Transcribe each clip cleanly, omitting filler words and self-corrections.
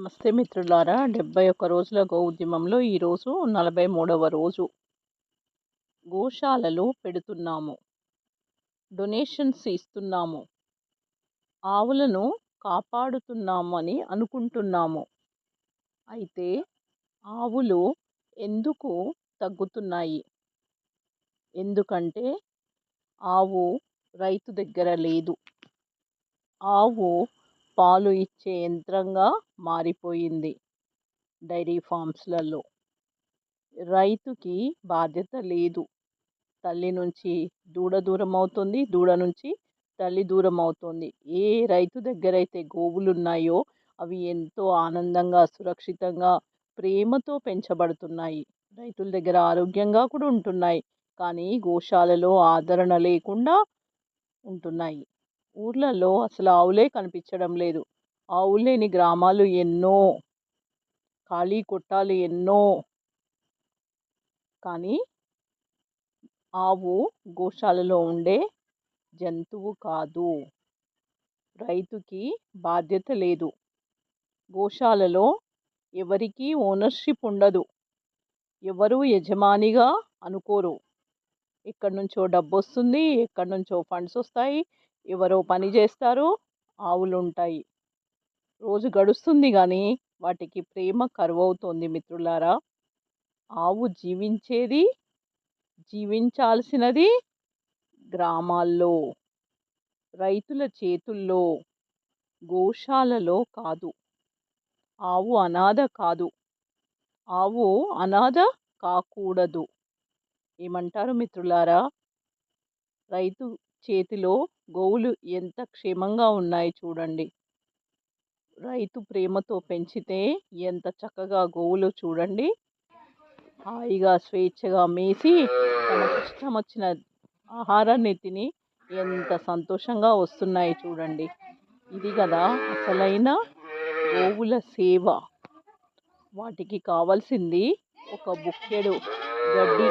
నమస్తే మిత్రులారా, 71 రోజుల గో ఉద్యమంలో ఈరోజు 43వ రోజు. గోశాలలు పెడుతున్నాము, డొనేషన్స్ ఇస్తున్నాము, ఆవులను కాపాడుతున్నాము అని అనుకుంటున్నాము. అయితే ఆవులు ఎందుకు తగ్గుతున్నాయి? ఎందుకంటే ఆవు రైతు దగ్గర లేదు. ఆవు పాలు ఇచ్చే యంత్రంగా మారిపోయింది డైరీ ఫామ్స్లలో. రైతుకి బాధ్యత లేదు. తల్లి నుంచి దూడ దూరం అవుతుంది, దూడ నుంచి తల్లి దూరం అవుతుంది. ఏ రైతు దగ్గర అయితే గోవులు ఉన్నాయో అవి ఎంతో ఆనందంగా, సురక్షితంగా, ప్రేమతో పెంచబడుతున్నాయి. రైతుల దగ్గర ఆరోగ్యంగా కూడా ఉంటున్నాయి. కానీ గోశాలలో ఆదరణ లేకుండా ఉంటున్నాయి. ఊర్లలో అసలు ఆవులే కనిపించడం లేదు. ఆవులు లేని గ్రామాలు ఎన్నో, ఖాళీ కొట్టాలు ఎన్నో. కానీ ఆవు గోశాలలో ఉండే జంతువు కాదు. రైతుకి బాధ్యత లేదు. గోశాలలో ఎవరికీ ఓనర్షిప్ ఉండదు. ఎవరు యజమానిగా అనుకోరు. ఎక్కడి నుంచో డబ్బు వస్తుంది, ఎక్కడి నుంచో ఫండ్స్ వస్తాయి, ఎవరో పని చేస్తారు, ఆవులు ఉంటాయి. రోజు గడుస్తుంది కానీ వాటికి ప్రేమ కరువవుతోంది మిత్రులారా. ఆవు జీవించాల్సినది గ్రామాల్లో, రైతుల చేతుల్లో, గోశాలలో కాదు. ఆవు అనాథ కాదు. ఆవు అనాథ కాకూడదు. ఏమంటారు మిత్రులారా? రైతు చేతిలో గోవులు ఎంత క్షేమంగా ఉన్నాయి చూడండి. రైతు ప్రేమతో పెంచితే ఎంత చక్కగా గోవులు చూడండి హాయిగా స్వేచ్ఛగా మేసి తమకు ఇష్టం వచ్చిన ఆహారాన్ని తిని ఎంత సంతోషంగా వస్తున్నాయి చూడండి. ఇది కదా అసలైన గోవుల సేవ. వాటికి కావాల్సింది ఒక బుక్కెడు గడ్డి.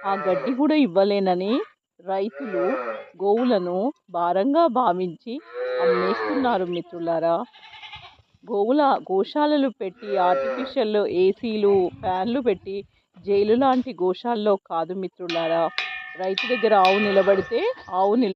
ఆ గడ్డి కూడా ఇవ్వలేనని రైతులు గోవులను భారంగా భావించి అమ్మేస్తున్నారు మిత్రులారా. గోశాలలు పెట్టి ఆర్టిఫిషియల్ ఏసీలు, ఫ్యాన్లు పెట్టి జైలు లాంటి గోశాలలో కాదు మిత్రులారా. రైతు దగ్గర ఆవు నిలబడితే ఆవు